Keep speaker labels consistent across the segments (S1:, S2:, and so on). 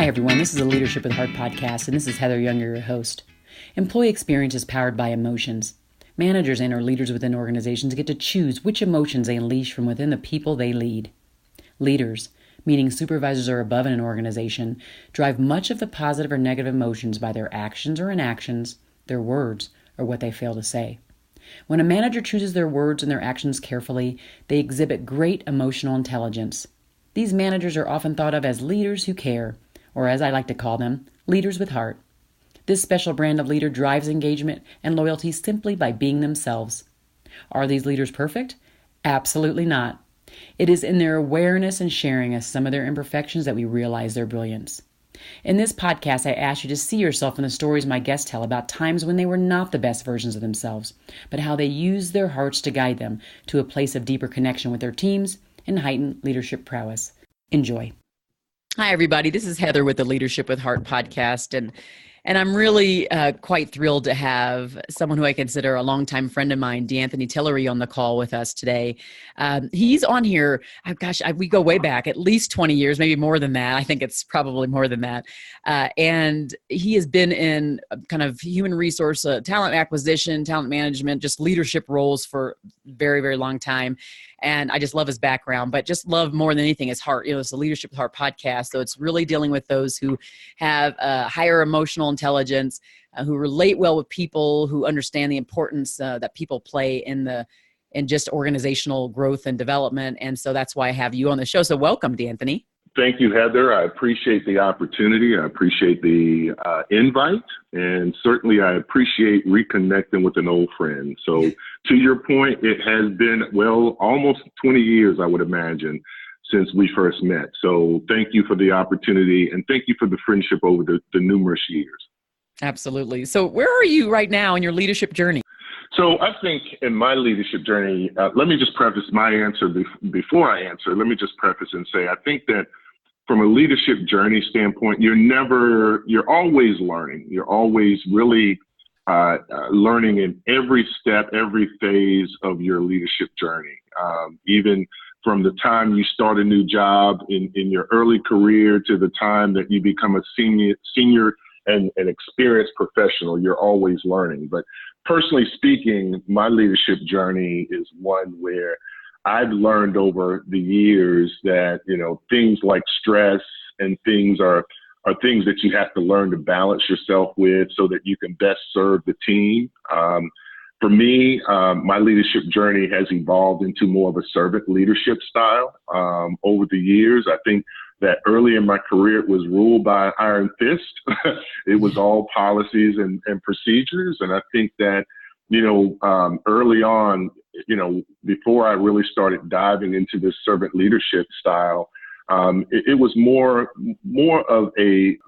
S1: Hi, everyone. This is a Leadership with Heart podcast, and this is Heather Younger, your host. Employee experience is powered by emotions. Managers and or leaders within organizations get to choose which emotions they unleash from within the people they lead. Leaders, meaning supervisors or above in an organization, drive much of the positive or negative emotions by their actions or inactions, their words, or what they fail to say. When a manager chooses their words and their actions carefully, they exhibit great emotional intelligence. These managers are often thought of as leaders who care, or as I like to call them, leaders with heart. This special brand of leader drives engagement and loyalty simply by being themselves. Are these leaders perfect? Absolutely not. It is in their awareness and sharing of some of their imperfections that we realize their brilliance. In this podcast, I ask you to see yourself in the stories my guests tell about times when they were not the best versions of themselves, but how they used their hearts to guide them to a place of deeper connection with their teams and heightened leadership prowess. Enjoy. Hi, everybody. This is Heather with the Leadership with Heart podcast, and I'm really quite thrilled to have someone who I consider a longtime friend of mine, Tillery, on the call with us today. He's on here, we go way back, at least 20 years, maybe more than that. I think it's probably more than that. And he has been in kind of human resource, talent acquisition, talent management, just leadership roles for a very, very long time. And I just love his background, but just love more than anything his heart. You know, it's a Leadership with Heart podcast. So it's really dealing with those who have higher emotional intelligence, who relate well with people, who understand the importance that people play in just organizational growth and development. And so that's why I have you on the show. So welcome, D'Anthony.
S2: Thank you, Heather. I appreciate the opportunity. I appreciate the invite. And certainly I appreciate reconnecting with an old friend. So to your point, it has been, almost 20 years, I would imagine, since we first met. So thank you for the opportunity and thank you for the friendship over the numerous years.
S1: Absolutely. So where are you right now in your leadership journey?
S2: So I think in my leadership journey, let me just preface my answer before I answer. Let me just preface and say, I think that from a leadership journey standpoint, you're always learning. You're always really learning in every step, every phase of your leadership journey. Even from the time you start a new job in your early career to the time that you become a senior and an experienced professional, you're always learning. But personally speaking, my leadership journey is one where I've learned over the years that, things like stress and things are things that you have to learn to balance yourself with so that you can best serve the team. For me, my leadership journey has evolved into more of a servant leadership style over the years. I think that early in my career, it was ruled by iron fist. It was all policies and procedures. And I think that, early on, before I really started diving into this servant leadership style, it was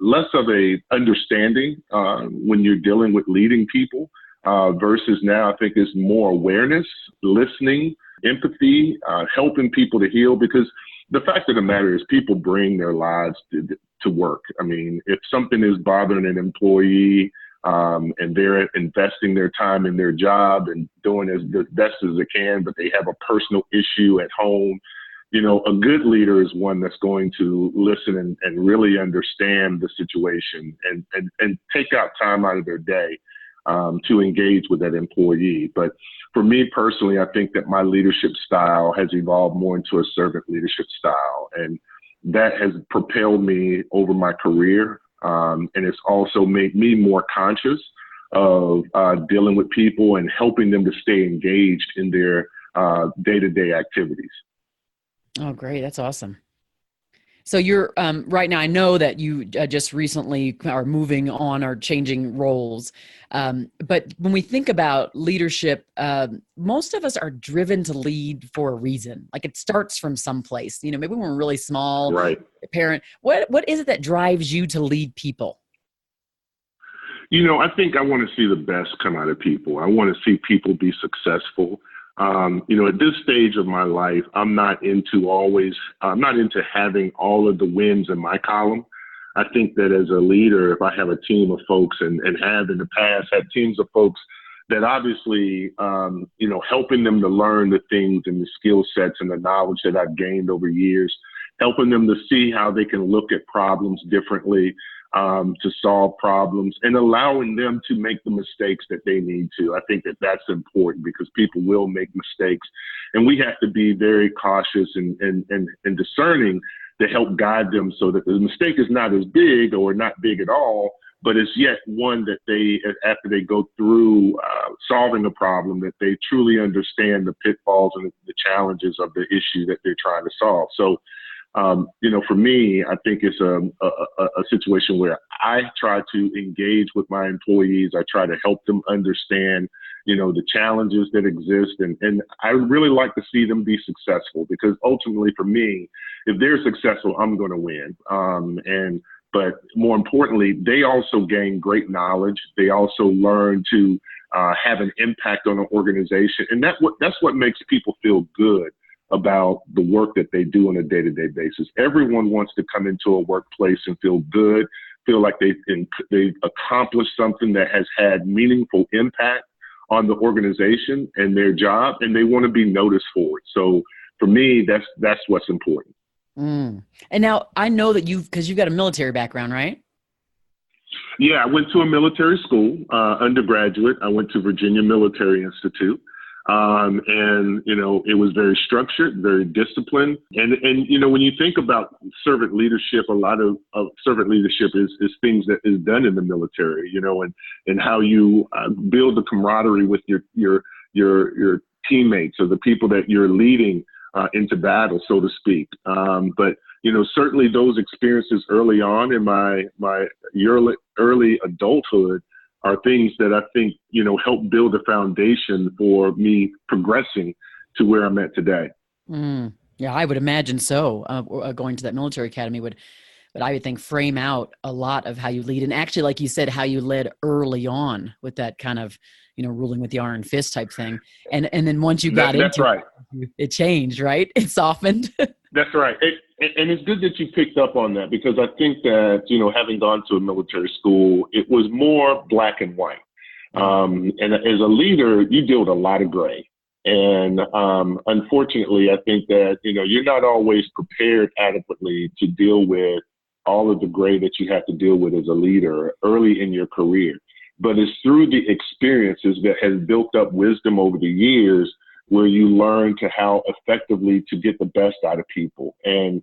S2: less of a understanding when you're dealing with leading people versus now I think it's more awareness, listening, empathy, helping people to heal, because the fact of the matter is people bring their lives to work. I mean, if something is bothering an employee, and they're investing their time in their job and doing as best as they can, but they have a personal issue at home, a good leader is one that's going to listen and really understand the situation and take out time out of their day to engage with that employee. But for me personally, I think that my leadership style has evolved more into a servant leadership style, and that has propelled me over my career. And it's also made me more conscious of dealing with people and helping them to stay engaged in their day-to-day activities.
S1: Oh, great. That's awesome. So you're right now, I know that you just recently are moving on or changing roles. But when we think about leadership, most of us are driven to lead for a reason. Like it starts from someplace, maybe when we're really small,
S2: right?
S1: Parent, what is it that drives you to lead people?
S2: I think I want to see the best come out of people. I want to see people be successful. At this stage of my life, I'm not into having all of the wins in my column. I think that as a leader, if I have a team of folks and have in the past had teams of folks that obviously, helping them to learn the things and the skill sets and the knowledge that I've gained over years helping them to see how they can look at problems differently, to solve problems, and allowing them to make the mistakes that they need to. I think that that's important because people will make mistakes, and we have to be very cautious and discerning to help guide them so that the mistake is not as big or not big at all, but it's yet one that they, after they go through solving a problem, that they truly understand the pitfalls and the challenges of the issue that they're trying to solve. So, for me, I think it's a situation where I try to engage with my employees. I try to help them understand, the challenges that exist. And I really like to see them be successful because ultimately for me, if they're successful, I'm going to win. But more importantly, they also gain great knowledge. They also learn to have an impact on an organization. And that's what makes people feel good about the work that they do on a day-to-day basis. Everyone wants to come into a workplace and feel good, feel like they've accomplished something that has had meaningful impact on the organization and their job, and they want to be noticed for it. So for me, that's what's important.
S1: And now I know that because you've got a military background, right?
S2: Yeah, I went to a military school, undergraduate. I went to Virginia Military Institute. And it was very structured, very disciplined. And when you think about servant leadership, a lot of servant leadership is things that is done in the military, and how you build the camaraderie with your teammates or the people that you're leading into battle, so to speak. But certainly those experiences early on in my early adulthood are things that I think, help build a foundation for me progressing to where I'm at today.
S1: Yeah, I would imagine so. Going to that military academy but I would think frame out a lot of how you lead. And actually, like you said, how you led early on with that kind of, ruling with the iron fist type thing. And then once you got into
S2: right.
S1: it changed, right? It softened.
S2: That's right. And it's good that you picked up on that because I think that, having gone to a military school, it was more black and white. And as a leader, you deal with a lot of gray. And unfortunately, I think that, you're not always prepared adequately to deal with all of the gray that you have to deal with as a leader early in your career. But it's through the experiences that has built up wisdom over the years where you learn to how effectively to get the best out of people. And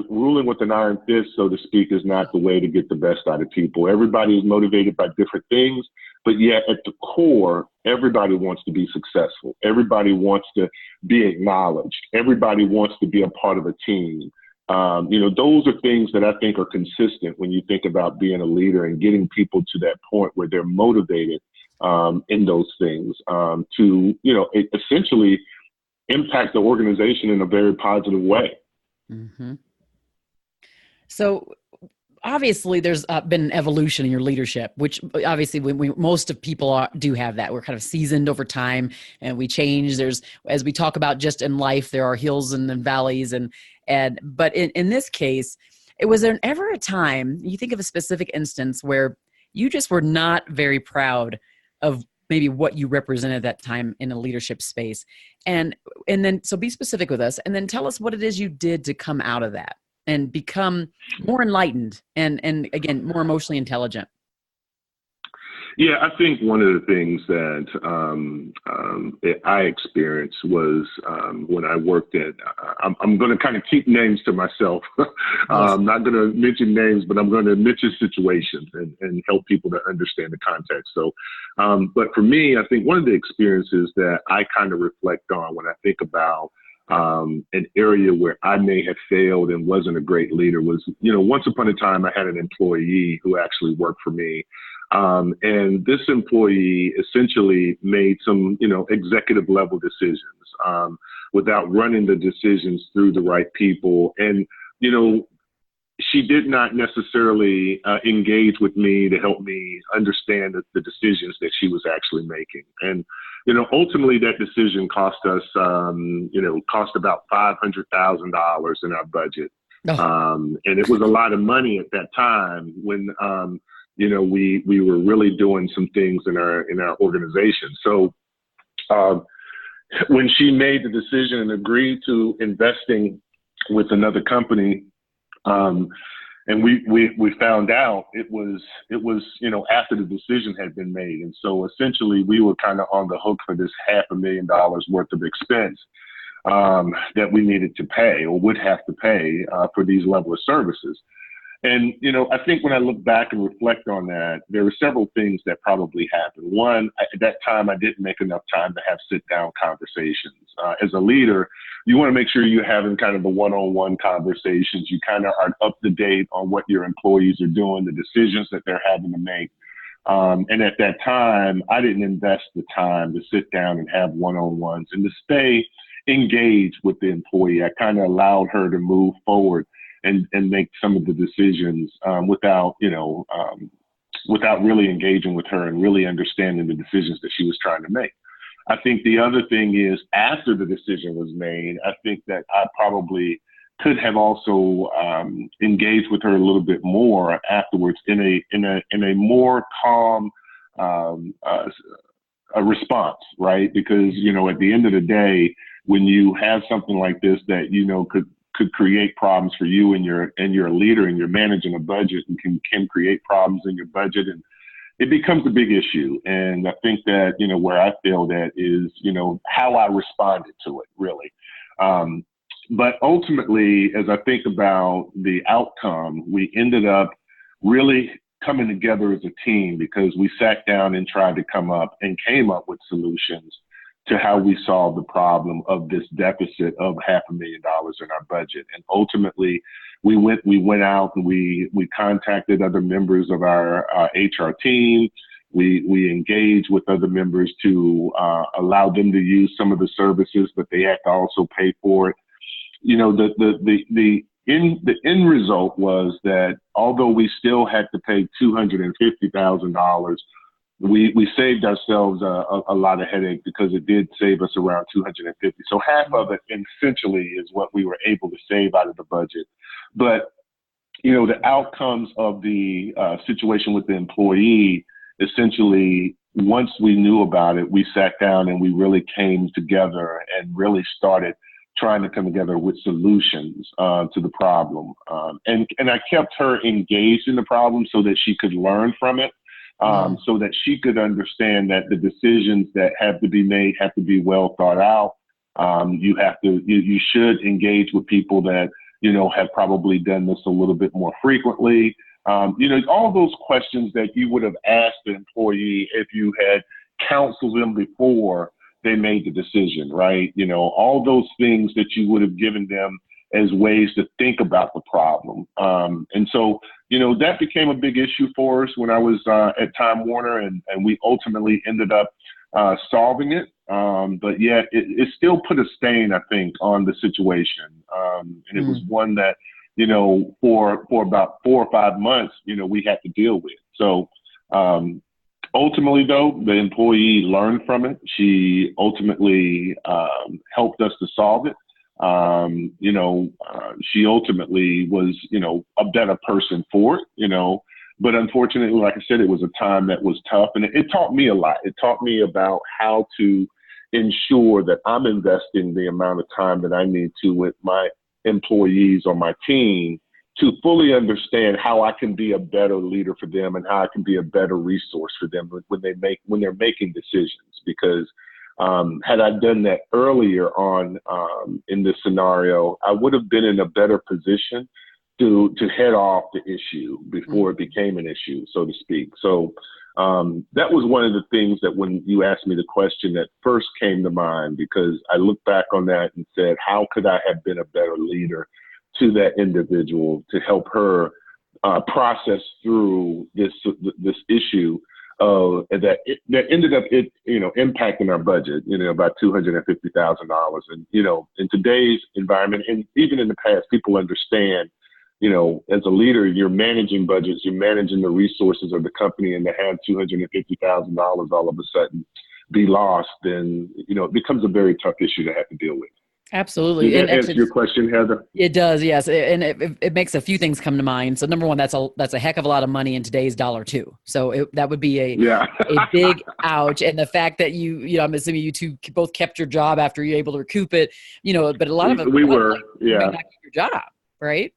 S2: ruling with an iron fist, so to speak, is not the way to get the best out of people. Everybody is motivated by different things, but yet at the core, everybody wants to be successful. Everybody wants to be acknowledged. Everybody wants to be a part of a team. Those are things that I think are consistent when you think about being a leader and getting people to that point where they're motivated in those things to, essentially impact the organization in a very positive way.
S1: Mm-hmm. So obviously there's been an evolution in your leadership, which obviously most of people do have that. We're kind of seasoned over time and we change. As we talk about just in life, there are hills and then valleys but in this case, was there ever a time, you think of a specific instance where you just were not very proud of maybe what you represented at that time in a leadership space? And then, so be specific with us and then tell us what it is you did to come out of that and become more enlightened and again, more emotionally intelligent.
S2: Yeah, I think one of the things that I experienced was when I worked at, I'm going to kind of keep names to myself. I'm not going to mention names, but I'm going to mention situations and help people to understand the context. So, but for me, I think one of the experiences that I kind of reflect on when I think about an area where I may have failed and wasn't a great leader was, once upon a time I had an employee who actually worked for me. And this employee essentially made some, executive level decisions without running the decisions through the right people. And, she did not necessarily engage with me to help me understand the decisions that she was actually making. And, ultimately that decision cost us, cost about $500,000 in our budget. Oh. And it was a lot of money at that time when, we were really doing some things in our organization. So when she made the decision and agreed to investing with another company. And we found out it was, after the decision had been made. And so essentially we were kind of on the hook for this $500,000 worth of expense that we needed to pay or would have to pay for these level of services. And, I think when I look back and reflect on that, there were several things that probably happened. One, at that time, I didn't make enough time to have sit-down conversations. As a leader, you want to make sure you're having kind of the one-on-one conversations. You kind of are up to date on what your employees are doing, the decisions that they're having to make. And at that time, I didn't invest the time to sit down and have one-on-ones and to stay engaged with the employee. I kind of allowed her to move forward and make some of the decisions without really engaging with her and really understanding the decisions that she was trying to make. I think the other thing is, after the decision was made, I think that I probably could have also engaged with her a little bit more afterwards in a more calm a response, right? Because at the end of the day, when you have something like this that could create problems for you and you're a leader and you're managing a budget and can create problems in your budget, and it becomes a big issue. And I think that, where I feel that is, how I responded to it, really. But ultimately, as I think about the outcome, we ended up really coming together as a team because we sat down and tried to come up and came up with solutions to how we solve the problem of this deficit of $500,000 in our budget. And ultimately, we went out and we contacted other members of our HR team. We engaged with other members to allow them to use some of the services, but they had to also pay for it. The end result was that although we still had to pay $250,000, we saved ourselves a lot of headache because it did save us around $250,000. So half of it essentially is what we were able to save out of the budget. But, the outcomes of the situation with the employee, essentially, once we knew about it, we sat down and we really came together and really started trying to come together with solutions to the problem. And I kept her engaged in the problem so that she could learn from it. So that she could understand that the decisions that have to be made have to be well thought out. You should engage with people that, have probably done this a little bit more frequently. All those questions that you would have asked the employee if you had counseled them before they made the decision, right? All those things that you would have given them as ways to think about the problem. And so, that became a big issue for us when I was at Time Warner, and we ultimately ended up solving it. But yet it still put a stain, I think, on the situation. And it was one that, for about 4 or 5 months, we had to deal with. So ultimately, though, the employee learned from it. She ultimately helped us to solve it. She ultimately was, a better person for it, but unfortunately, like I said, it was a time that was tough, and it taught me a lot. It taught me about how to ensure that I'm investing the amount of time that I need to with my employees or my team to fully understand how I can be a better leader for them and how I can be a better resource for them when they're making decisions. Because had I done that earlier on in this scenario, I would have been in a better position to head off the issue before it became an issue, so to speak. So that was one of the things that when you asked me the question that first came to mind, because I looked back on that and said, how could I have been a better leader to that individual to help her process through this issue that ended up impacting our budget, about $250,000. And in today's environment, and even in the past, people understand, as a leader, you're managing budgets, you're managing the resources of the company, and to have $250,000 all of a sudden be lost, then it becomes a very tough issue to have to deal with.
S1: Absolutely.
S2: Does that answer your question, Heather?
S1: It does, yes. And it makes a few things come to mind. So number one, that's a heck of a lot of money in today's dollar too. So that would be a big ouch. And the fact that I'm assuming you two both kept your job after you're able to recoup it, but a lot of it,
S2: we were,
S1: you may not keep your job, right?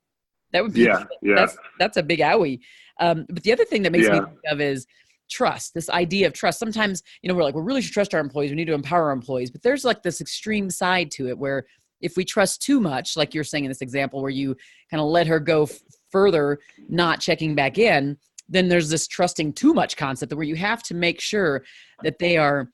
S1: That would be,
S2: Yeah.
S1: that's a big owie. But the other thing that makes me think of is trust, this idea of trust. Sometimes, we're like, we really should trust our employees. We need to empower our employees. But there's like this extreme side to it where if we trust too much, like you're saying in this example where you kind of let her go further, not checking back in, then there's this trusting too much concept where you have to make sure that they are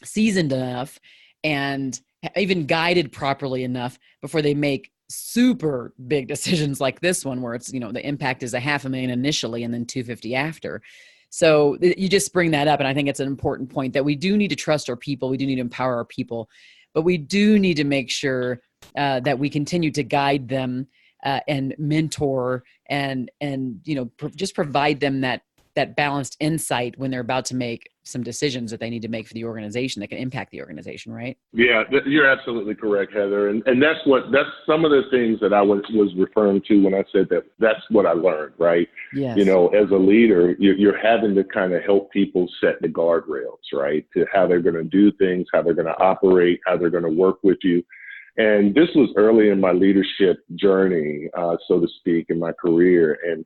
S1: seasoned enough and even guided properly enough before they make super big decisions like this one, where it's, the impact is $500,000 initially and then 250 after. So you just bring that up. And I think it's an important point that we do need to trust our people. We do need to empower our people, but we do need to make sure that we continue to guide them and mentor and just provide them that balanced insight when they're about to make some decisions that they need to make for the organization that can impact the organization, right?
S2: Yeah, you're absolutely correct, Heather. And that's some of the things that I was referring to when I said that's what I learned, right?
S1: Yes.
S2: As a leader, you're having to kind of help people set the guardrails, right? To how they're going to do things, how they're going to operate, how they're going to work with you. And this was early in my leadership journey, so to speak, in my career. And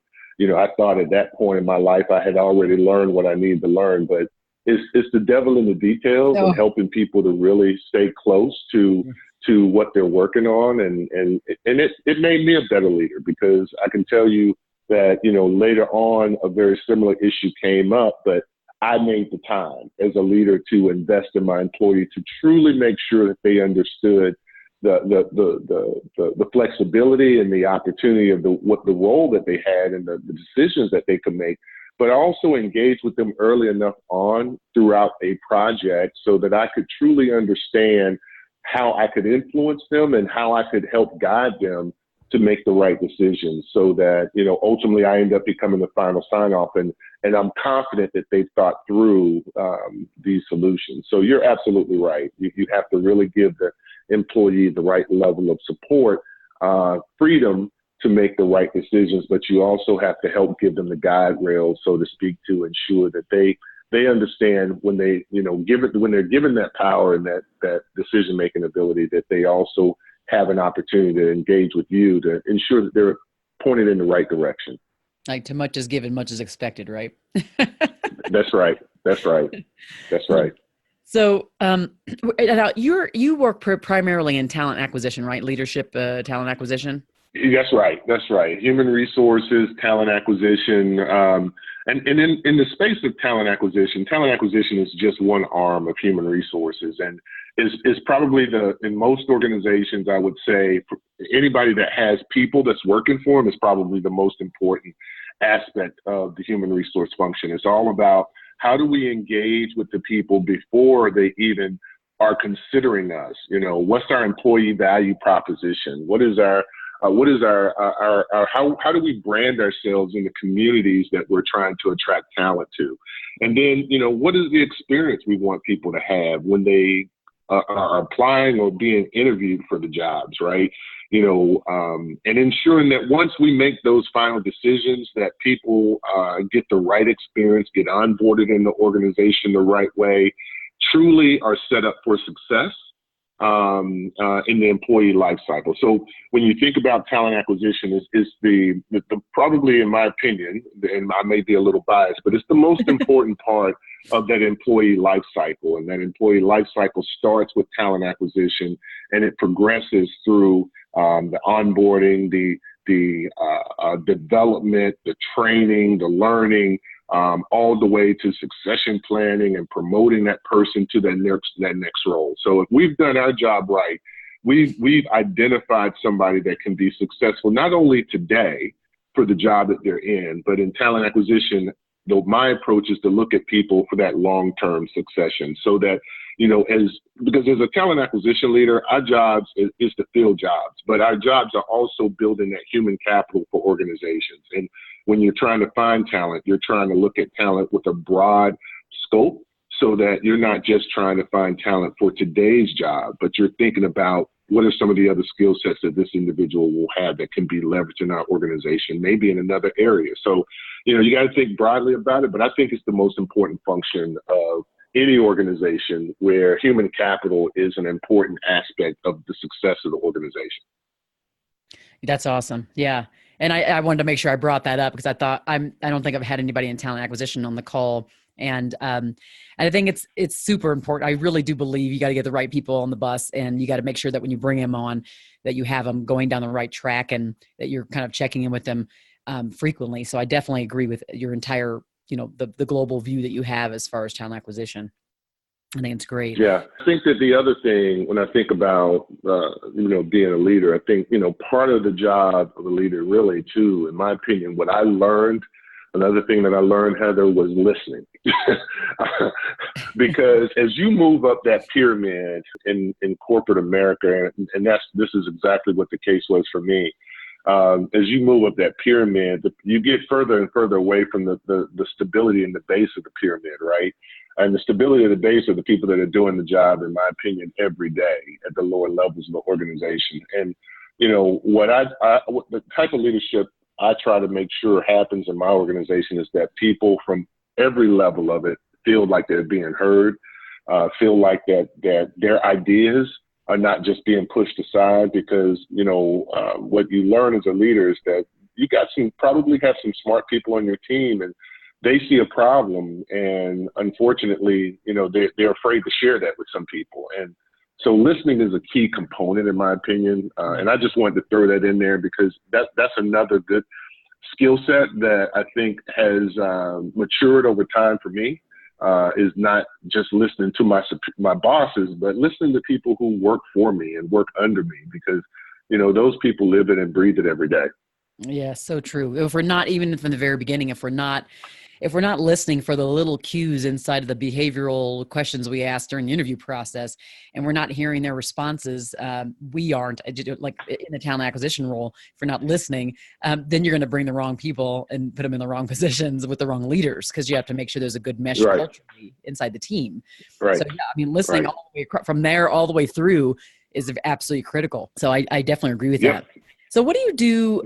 S2: I thought at that point in my life, I had already learned what I needed to learn, but it's the devil in the details and helping people to really stay close to what they're working on. And it made me a better leader, because I can tell you that, later on a very similar issue came up, but I made the time as a leader to invest in my employee to truly make sure that they understood the flexibility and the opportunity of what the role that they had and the decisions that they could make, but also engage with them early enough on throughout a project so that I could truly understand how I could influence them and how I could help guide them to make the right decisions, so that, ultimately I end up becoming the final sign off, and I'm confident that they've thought through these solutions. So you're absolutely right. You have to really give the employee the right level of support, freedom to make the right decisions, but you also have to help give them the guide rails, so to speak, to ensure that they understand when when they're given that power and that decision making ability, that they also have an opportunity to engage with you to ensure that they're pointed in the right direction.
S1: Like, to much is given, much is expected, right?
S2: That's right.
S1: So now you work primarily in talent acquisition, right? Leadership, talent acquisition.
S2: That's right. Human resources, talent acquisition, and in the space of talent acquisition is just one arm of human resources, and is probably in most organizations, I would say, for anybody that has people that's working for them, is probably the most important aspect of the human resource function. It's all about how do we engage with the people before they even are considering us? What's our employee value proposition? How do we brand ourselves in the communities that we're trying to attract talent to? And then, what is the experience we want people to have when they are applying or being interviewed for the jobs, right? And ensuring that once we make those final decisions, that people get the right experience, get onboarded in the organization the right way, truly are set up for success in the employee life cycle. So when you think about talent acquisition, is the probably, in my opinion, and I may be a little biased, but it's the most important part of that employee life cycle. And that employee life cycle starts with talent acquisition, and it progresses through the onboarding, the development, the training, the learning, all the way to succession planning and promoting that person to that next role. So if we've done our job right, we've identified somebody that can be successful not only today for the job that they're in, but in talent acquisition, my approach is to look at people for that long-term succession, so that, because as a talent acquisition leader, our jobs is to fill jobs, but our jobs are also building that human capital for organizations. And when you're trying to find talent, you're trying to look at talent with a broad scope, so that you're not just trying to find talent for today's job, but you're thinking about what are some of the other skill sets that this individual will have that can be leveraged in our organization, maybe in another area. So, you got to think broadly about it, but I think it's the most important function of any organization where human capital is an important aspect of the success of the organization.
S1: That's awesome. Yeah. And I wanted to make sure I brought that up because I don't think I've had anybody in talent acquisition on the call. And I think it's super important. I really do believe you got to get the right people on the bus, and you got to make sure that when you bring them on, that you have them going down the right track and that you're kind of checking in with them frequently. So I definitely agree with your entire, the global view that you have as far as talent acquisition. I think it's great.
S2: Yeah. I think that the other thing, when I think about, being a leader, I think, part of the job of a leader really too, in my opinion, what I learned, another thing that I learned, Heather, was listening. Because as you move up that pyramid in corporate America, and this is exactly what the case was for me, as you move up that pyramid, you get further and further away from the stability in the base of the pyramid, right? And the stability of the base are the people that are doing the job, in my opinion, every day at the lower levels of the organization. And, what the type of leadership I try to make sure happens in my organization is that people from every level of it feel like they're being heard, feel like that their ideas are not just being pushed aside, because, what you learn as a leader is that you probably have some smart people on your team, and they see a problem, and unfortunately, they're afraid to share that with some people. And so listening is a key component, in my opinion. And I just wanted to throw that in there because that's another good skill set that I think has matured over time for me, is not just listening to my bosses, but listening to people who work for me and work under me, because, those people live it and breathe it every day.
S1: Yeah, so true. If we're not, even from the very beginning, if we're not listening for the little cues inside of the behavioral questions we ask during the interview process, and we're not hearing their responses, we aren't, like in the talent acquisition role, if we're not listening, then you're going to bring the wrong people and put them in the wrong positions with the wrong leaders, because you have to make sure there's a good mesh culturally inside the team.
S2: Right.
S1: So yeah, I mean, listening all the way from there all the way through is absolutely critical. So I definitely agree with that. So what do you do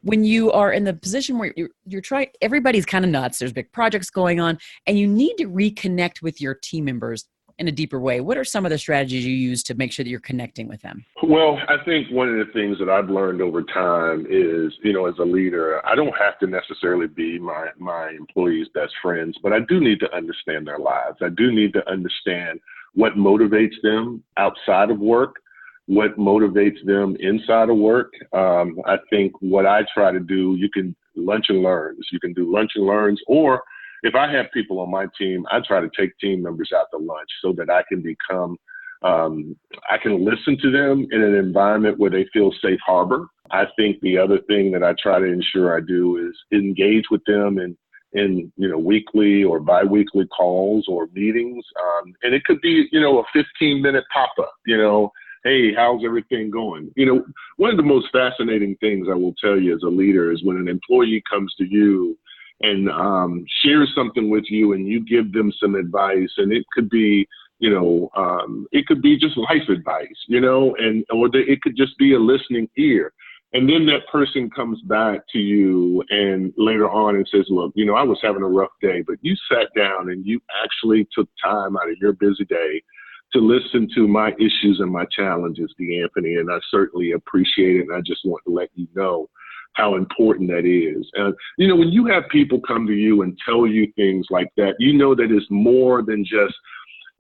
S1: when you are in the position where you're trying, everybody's kind of nuts, there's big projects going on, and you need to reconnect with your team members in a deeper way? What are some of the strategies you use to make sure that you're connecting with them?
S2: Well, I think one of the things that I've learned over time is, as a leader, I don't have to necessarily be my employees' best friends, but I do need to understand their lives. I do need to understand what motivates them outside of work, what motivates them inside of work. I think what I try to do, you can lunch and learns. You can do lunch and learns, or if I have people on my team, I try to take team members out to lunch so that I can I can listen to them in an environment where they feel safe harbor. I think the other thing that I try to ensure I do is engage with them in weekly or biweekly calls or meetings. And it could be, a 15-minute pop-up, hey, how's everything going? One of the most fascinating things I will tell you as a leader is when an employee comes to you and shares something with you, and you give them some advice, and it could be, it could be just life advice, it could just be a listening ear. And then that person comes back to you and later on and says, look, I was having a rough day, but you sat down and you actually took time out of your busy day to listen to my issues and my challenges, DeAnthony, and I certainly appreciate it. And I just want to let you know how important that is. And, when you have people come to you and tell you things like that, that it's more than just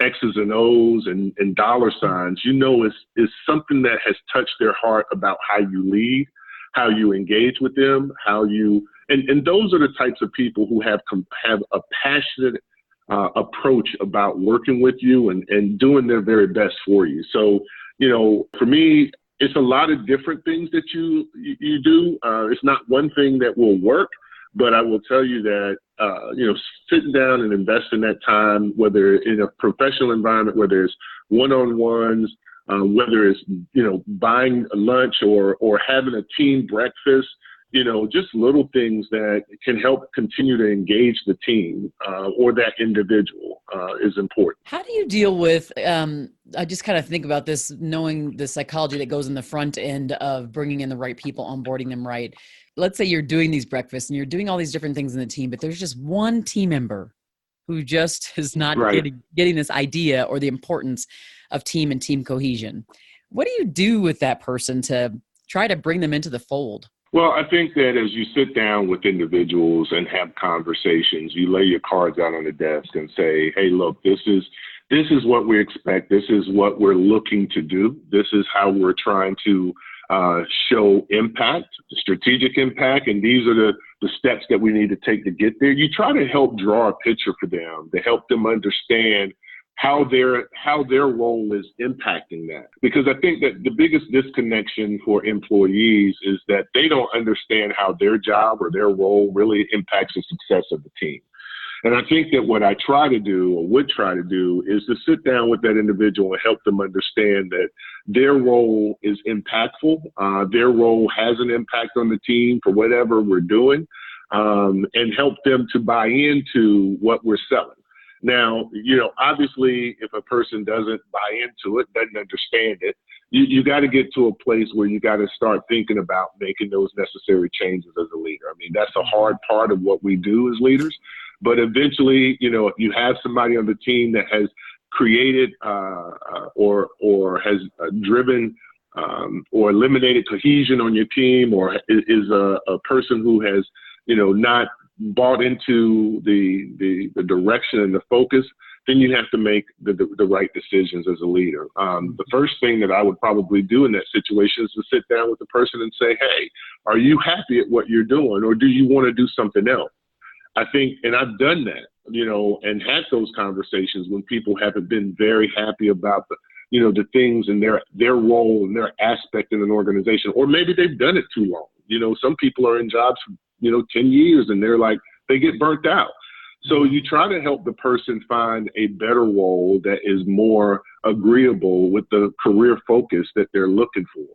S2: X's and O's and dollar signs. It's something that has touched their heart about how you lead, how you engage with them, and those are the types of people who have a passionate approach about working with you and doing their very best for you. So, for me, it's a lot of different things that you do. It's not one thing that will work, but I will tell you that, sitting down and investing that time, whether in a professional environment, whether it's one-on-ones, whether it's, buying lunch or having a team breakfast, just little things that can help continue to engage the team or that individual is important.
S1: How do you deal with, I just kind of think about this, knowing the psychology that goes in the front end of bringing in the right people, onboarding them right. Let's say you're doing these breakfasts and you're doing all these different things in the team, but there's just one team member who just is not getting this idea or the importance of team and team cohesion. What do you do with that person to try to bring them into the fold?
S2: Well, I think that as you sit down with individuals and have conversations, you lay your cards out on the desk and say, hey, look, this is what we expect. This is what we're looking to do. This is how we're trying to show impact, strategic impact, and these are the steps that we need to take to get there. You try to help draw a picture for them, to help them understand how their role is impacting that. Because I think that the biggest disconnection for employees is that they don't understand how their job or their role really impacts the success of the team. And I think that what I try to do, or would try to do, is to sit down with that individual and help them understand that their role is impactful. Their role has an impact on the team for whatever we're doing, and help them to buy into what we're selling. Now, obviously, if a person doesn't buy into it, doesn't understand it, you got to get to a place where you got to start thinking about making those necessary changes as a leader. I mean, that's a hard part of what we do as leaders. But eventually, if you have somebody on the team that has created or has driven or eliminated cohesion on your team, or is a person who has, not bought into the direction and the focus, then you have to make the right decisions as a leader. The first thing that I would probably do in that situation is to sit down with the person and say, hey, are you happy at what you're doing, or do you want to do something else? I think, and I've done that, and had those conversations when people haven't been very happy about the things and their role and their aspect in an organization, or maybe they've done it too long. Some people are in jobs for, 10 years and they're like, they get burnt out. So you try to help the person find a better role that is more agreeable with the career focus that they're looking for.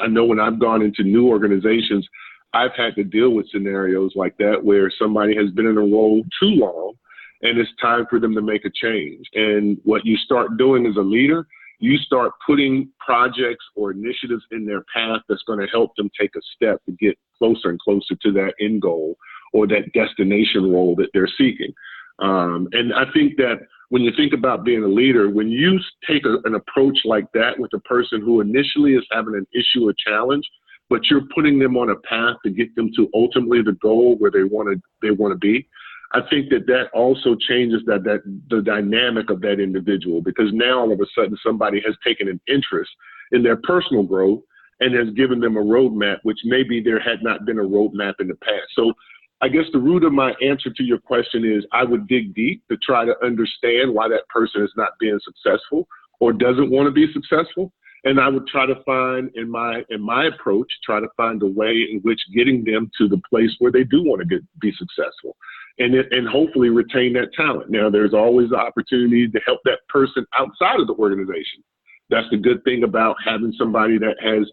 S2: I know when I've gone into new organizations, I've had to deal with scenarios like that where somebody has been in a role too long and it's time for them to make a change. And what you start doing as a leader, you start putting projects or initiatives in their path that's going to help them take a step to get closer and closer to that end goal or that destination role that they're seeking. And I think that when you think about being a leader, when you take an approach like that with a person who initially is having an issue or challenge, but you're putting them on a path to get them to ultimately the goal where they want to be, I think that also changes the dynamic of that individual, because now all of a sudden somebody has taken an interest in their personal growth and has given them a roadmap, which maybe there had not been a roadmap in the past. So I guess the root of my answer to your question is I would dig deep to try to understand why that person is not being successful or doesn't want to be successful. And I would try to find in my approach, try to find a way in which getting them to the place where they do want to be successful and hopefully retain that talent. Now, there's always the opportunity to help that person outside of the organization. That's the good thing about having somebody that has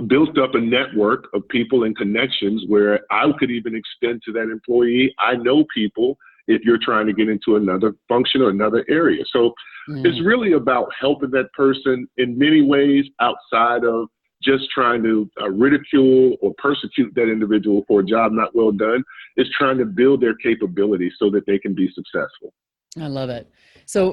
S2: built up a network of people and connections where I could even extend to that employee. I know people if you're trying to get into another function or another area. So it's really about helping that person in many ways outside of just trying to ridicule or persecute that individual for a job not well done. It's trying to build their capabilities so that they can be successful.
S1: I love it. So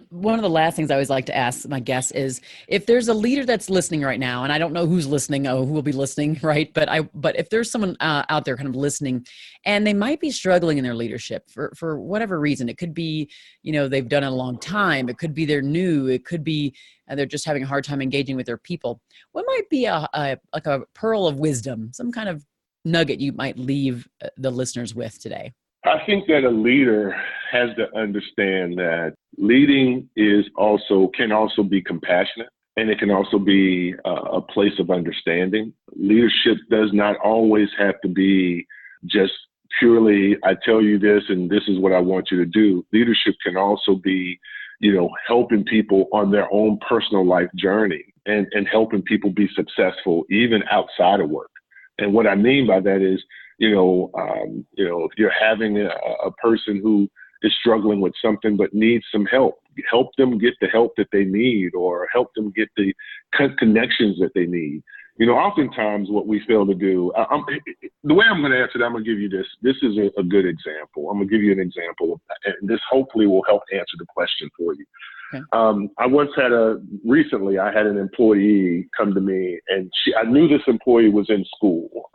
S1: one of the last things I always like to ask my guests is if there's a leader that's listening right now, and I don't know who's listening, who will be listening, right? But if there's someone out there kind of listening and they might be struggling in their leadership for whatever reason, it could be, they've done it a long time. It could be they're new. It could be they're just having a hard time engaging with their people. What might be a pearl of wisdom, some kind of nugget you might leave the listeners with today?
S2: I think that a leader has to understand that leading can also be compassionate, and it can also be a place of understanding. Leadership does not always have to be just purely, I tell you this and this is what I want you to do. Leadership can also be, helping people on their own personal life journey and helping people be successful even outside of work. And what I mean by that is, if you're having a person who is struggling with something but needs some help them get the help that they need, or help them get the connections that they need. Oftentimes what we fail to do, the way I'm going to answer that, I'm going to give you this. This is a good example. I'm going to give you an example, and this hopefully will help answer the question for you.
S1: Okay.
S2: Recently I had an employee come to me, and I knew this employee was in school.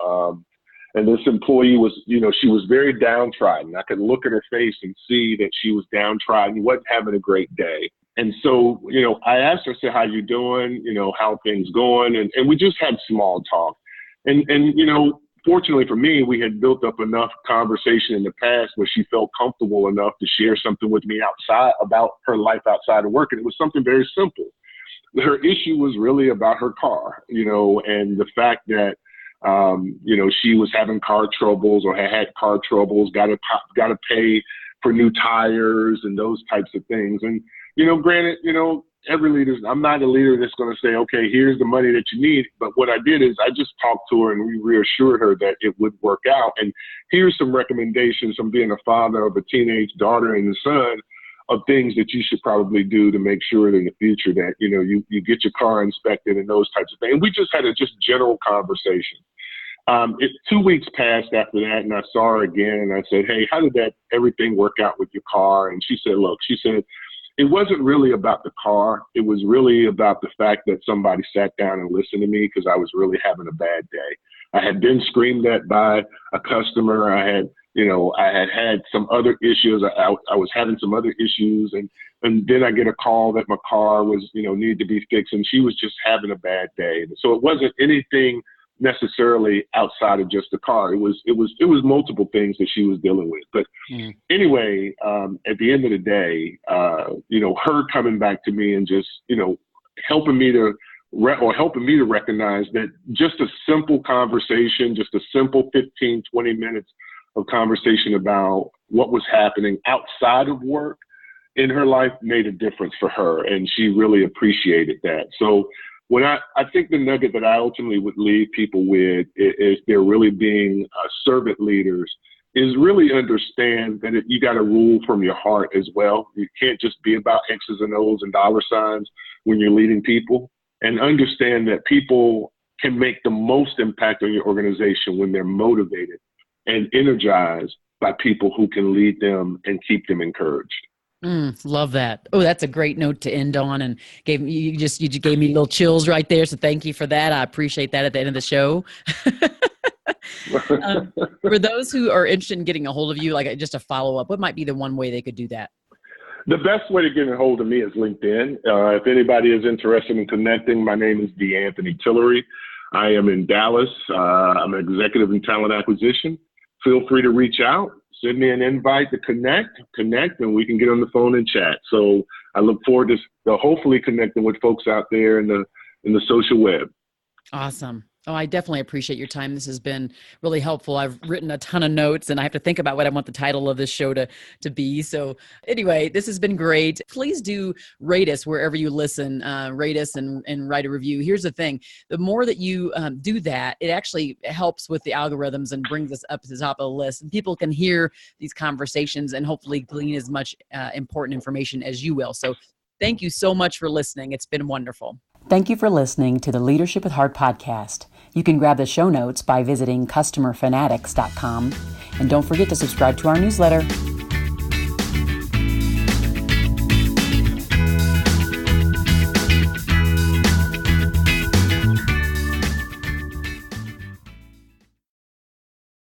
S2: And this employee was, she was very downtrodden. I could look at her face and see that she was downtrodden, wasn't having a great day. And so, I asked her, I said, how you doing? How things going? And we just had small talk. And fortunately for me, we had built up enough conversation in the past where she felt comfortable enough to share something with me outside about her life outside of work. And it was something very simple. Her issue was really about her car, and the fact that, she was having car troubles or had car troubles, got to pay for new tires and those types of things. And, granted, every leader, I'm not a leader that's going to say, okay, here's the money that you need. But what I did is I just talked to her and we reassured her that it would work out. And here's some recommendations from being a father of a teenage daughter and a son of things that you should probably do to make sure that in the future that, you get your car inspected and those types of things. And we just had a general conversation. 2 weeks passed after that, and I saw her again, and I said, hey, how did everything work out with your car? And she said, it wasn't really about the car. It was really about the fact that somebody sat down and listened to me because I was really having a bad day. I had been screamed at by a customer. I had some other issues. I was having some other issues, and then I get a call that my car was, needed to be fixed, and she was just having a bad day. So it wasn't anything necessarily outside of just the car. It was multiple things that she was dealing with. But anyway, at the end of the day, her coming back to me and just, helping me to recognize that just a simple conversation, just a simple 15, 20 minutes of conversation about what was happening outside of work in her life made a difference for her. And she really appreciated that. So when I think the nugget that I ultimately would leave people with is they're really being servant leaders is really understand that you got to rule from your heart as well. You can't just be about X's and O's and dollar signs when you're leading people, and understand that people can make the most impact on your organization when they're motivated and energized by people who can lead them and keep them encouraged.
S1: Love that. Oh, that's a great note to end on, and you just gave me little chills right there. So thank you for that. I appreciate that at the end of the show. For those who are interested in getting a hold of you, like just a follow up, what might be the one way they could do that?
S2: The best way to get a hold of me is LinkedIn. If anybody is interested in connecting, my name is D'Anthony Tillery. I am in Dallas. I'm an executive in talent acquisition. Feel free to reach out. Send me an invite to connect, and we can get on the phone and chat. So I look forward to hopefully connecting with folks out there in the social web.
S1: Awesome. Oh, I definitely appreciate your time. This has been really helpful. I've written a ton of notes, and I have to think about what I want the title of this show to be. So anyway, this has been great. Please do rate us wherever you listen, rate us and write a review. Here's the thing. The more that you do that, it actually helps with the algorithms and brings us up to the top of the list. And people can hear these conversations and hopefully glean as much important information as you will. So thank you so much for listening. It's been wonderful. Thank you for listening to the Leadership with Heart podcast. You can grab the show notes by visiting customerfanatics.com. And don't forget to subscribe to our newsletter.